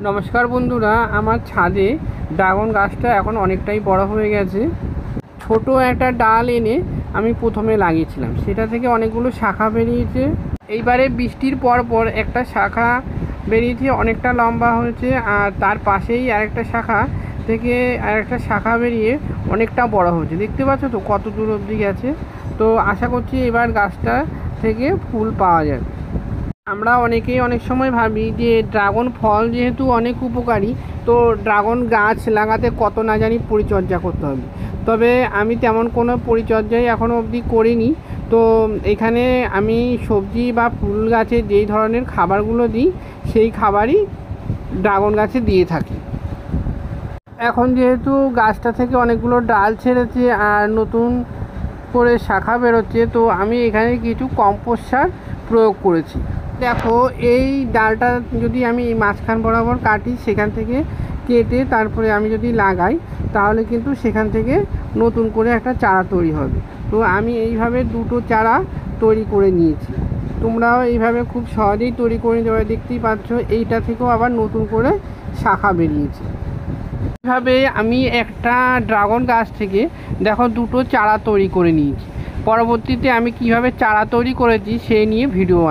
নমস্কার বন্ধুরা, আমার ছাদে ড্রাগন গাছটা এখন অনেকটাই বড় হয়ে গেছে। ছোট একটা ডাল এনে আমি প্রথমে লাগিয়েছিলাম, সেটা থেকে অনেকগুলো শাখা বেরিয়েছে। এইবারে বৃষ্টির পর পর একটা শাখা বেরিয়েছে, অনেকটা লম্বা হয়েছে। আর তার পাশেই আরেকটা শাখা থেকে আরেকটা শাখা বেরিয়ে অনেকটা বড় হয়েছে। দেখতে পাচ্ছ তো কত দূর অবধি গেছে। তো আশা করছি এবার গাছটা থেকে ফুল পাওয়া যাবে। আমরা অনেকেই অনেক সময় ভাবি যে ড্রাগন ফল যেহেতু অনেক উপকারী, তো ড্রাগন গাছ লাগাতে কত না জানি পরিচর্যা করতে হবে। তবে আমি তেমন কোনো পরিচর্যাই এখনও অবধি করিনি। তো এখানে আমি সবজি বা ফুল গাছে যেই ধরনের খাবারগুলো দিই, সেই খাবারই ড্রাগন গাছে দিয়ে থাকি। এখন যেহেতু গাছটা থেকে অনেকগুলো ডাল ছেড়েছে আর নতুন করে শাখা বেরোচ্ছে, তো আমি এখানে কিছু কম্পোস্ট সার প্রয়োগ করেছি। দেখো, এই ডালটা যদি আমি মাঝখান বরাবর কাটি, সেখান থেকে কেটে তারপরে আমি যদি লাগাই, তাহলে কিন্তু সেখান থেকে নতুন করে একটা চারা তৈরি হবে। তো আমি এইভাবে দুটো চারা তৈরি করে নিয়েছি। তোমরাও এইভাবে খুব সহজেই তৈরি করে নেবে। দেখতেই পাচ্ছ, এইটা থেকেও আবার নতুন করে শাখা বেরিয়েছে। এইভাবে আমি একটা ড্রাগন গাছ থেকে দেখো দুটো চারা তৈরি করে নিয়েছি। পরবর্তীতে আমি কিভাবে চারা তৈরি করেছি সেই নিয়ে ভিডিও বানাবো।